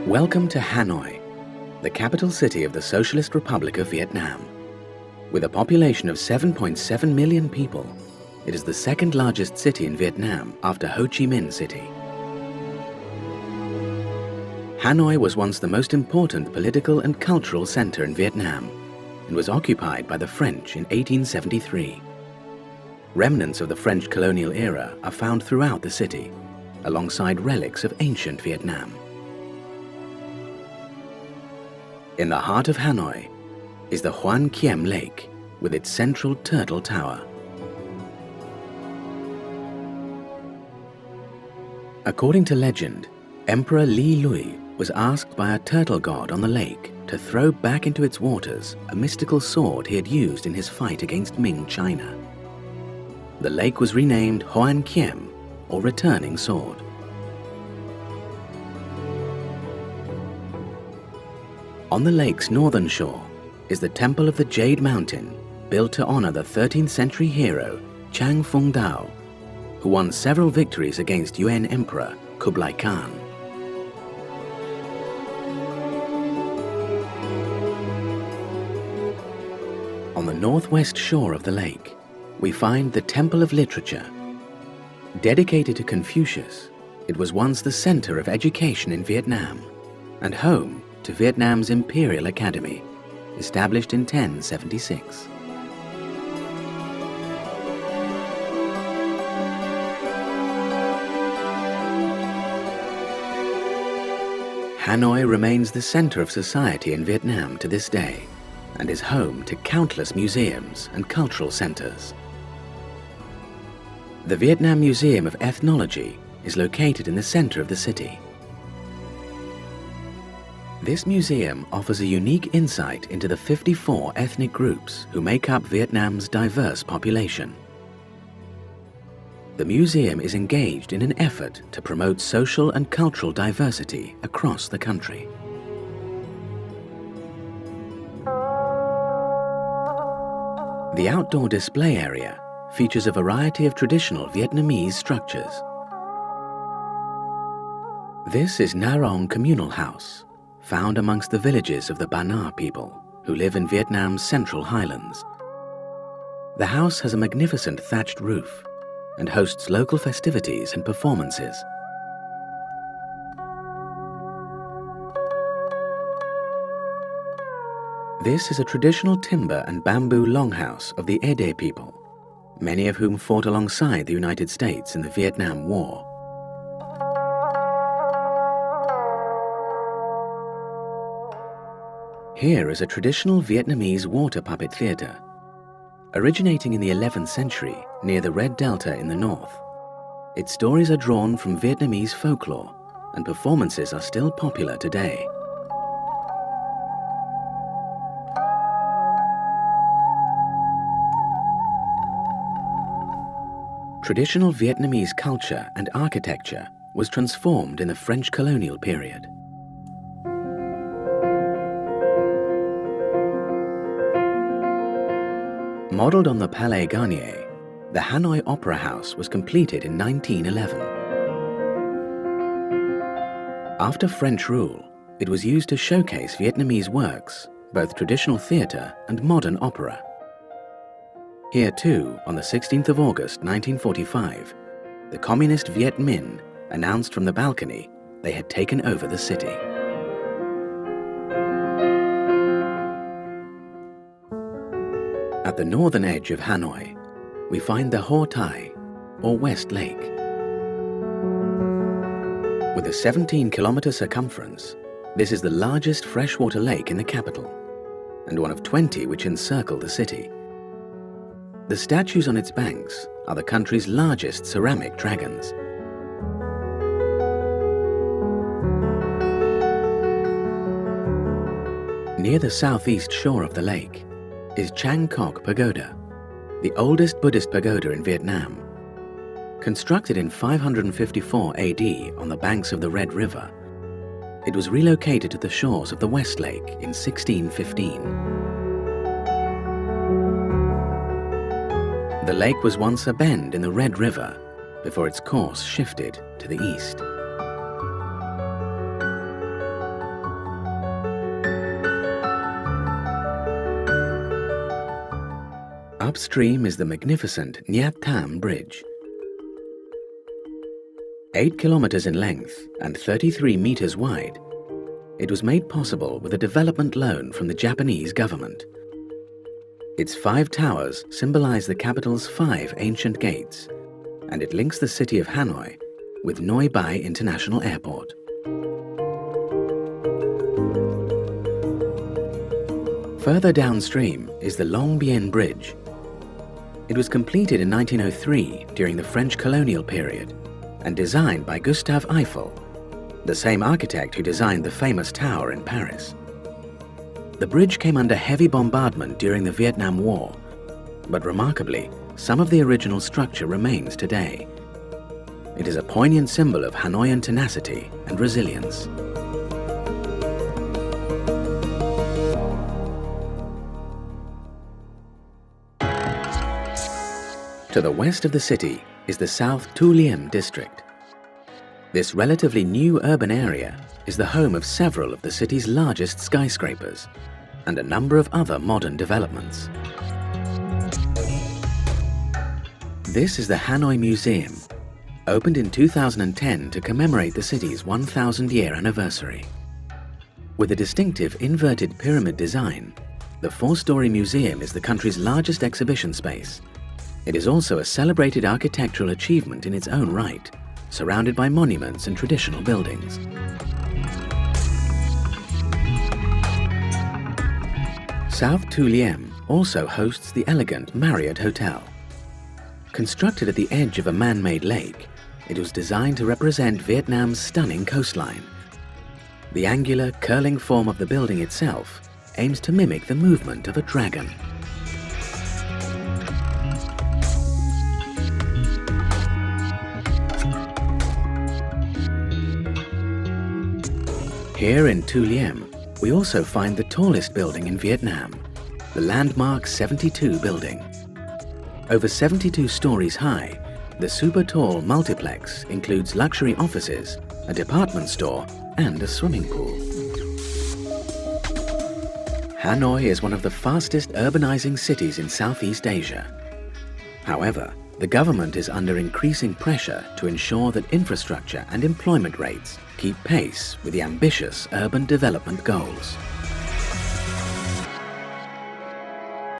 Welcome to Hanoi, the capital city of the Socialist Republic of Vietnam. With a population of 7.7 million people, it is the second largest city in Vietnam after Ho Chi Minh City. Hanoi was once the most important political and cultural center in Vietnam and was occupied by the French in 1873. Remnants of the French colonial era are found throughout the city, alongside relics of ancient Vietnam. In the heart of Hanoi is the Hoan Kiem Lake with its central turtle tower. According to legend, Emperor Li Lui was asked by a turtle god on the lake to throw back into its waters a mystical sword he had used in his fight against Ming China. The lake was renamed Hoan Kiem, or Returning Sword. On the lake's northern shore is the Temple of the Jade Mountain, built to honor the 13th century hero Chang Fung Dao, who won several victories against Yuan Emperor Kublai Khan. On the northwest shore of the lake, we find the Temple of Literature. Dedicated to Confucius, it was once the center of education in Vietnam and home to Vietnam's Imperial Academy, established in 1076. Hanoi remains the center of society in Vietnam to this day and is home to countless museums and cultural centers. The Vietnam Museum of Ethnology is located in the center of the city. This museum offers a unique insight into the 54 ethnic groups who make up Vietnam's diverse population. The museum is engaged in an effort to promote social and cultural diversity across the country. The outdoor display area features a variety of traditional Vietnamese structures. This is Narong Communal House, found amongst the villages of the Ba Na people who live in Vietnam's central highlands. The house has a magnificent thatched roof and hosts local festivities and performances. This is a traditional timber and bamboo longhouse of the Ede people, many of whom fought alongside the United States in the Vietnam War. Here is a traditional Vietnamese water puppet theater. Originating in the 11th century near the Red Delta in the north, its stories are drawn from Vietnamese folklore and performances are still popular today. Traditional Vietnamese culture and architecture was transformed in the French colonial period. Modeled on the Palais Garnier, the Hanoi Opera House was completed in 1911. After French rule, it was used to showcase Vietnamese works, both traditional theatre and modern opera. Here too, on the 16th of August 1945, the Communist Viet Minh announced from the balcony they had taken over the city. At the northern edge of Hanoi, we find the Ho Tai, or West Lake. With a 17-kilometer circumference, this is the largest freshwater lake in the capital, and one of 20 which encircle the city. The statues on its banks are the country's largest ceramic dragons. Near the southeast shore of the lake is Chang Kok Pagoda, the oldest Buddhist pagoda in Vietnam. Constructed in 554 AD on the banks of the Red River, it was relocated to the shores of the West Lake in 1615. The lake was once a bend in the Red River before its course shifted to the east. Upstream is the magnificent Nyat Tham Bridge. 8 kilometers in length and 33 meters wide, it was made possible with a development loan from the Japanese government. Its 5 towers symbolize the capital's 5 ancient gates, and it links the city of Hanoi with Noi Bai International Airport. Further downstream is the Long Bien Bridge. It was completed in 1903 during the French colonial period and designed by Gustave Eiffel, the same architect who designed the famous tower in Paris. The bridge came under heavy bombardment during the Vietnam War, but remarkably, some of the original structure remains today. It is a poignant symbol of Hanoian tenacity and resilience. To the west of the city is the South Tu Liem district. This relatively new urban area is the home of several of the city's largest skyscrapers and a number of other modern developments. This is the Hanoi Museum, opened in 2010 to commemorate the city's 1,000-year anniversary. With a distinctive inverted pyramid design, the 4-story museum is the country's largest exhibition space. It is also a celebrated architectural achievement in its own right, surrounded by monuments and traditional buildings. South Tu Liem also hosts the elegant Marriott Hotel. Constructed at the edge of a man-made lake, it was designed to represent Vietnam's stunning coastline. The angular, curling form of the building itself aims to mimic the movement of a dragon. Here in Tu Liem, we also find the tallest building in Vietnam, the landmark 72 building. Over 72 stories high, the super-tall multiplex includes luxury offices, a department store, and a swimming pool. Hanoi is one of the fastest urbanizing cities in Southeast Asia. However, the government is under increasing pressure to ensure that infrastructure and employment rates keep pace with the ambitious urban development goals.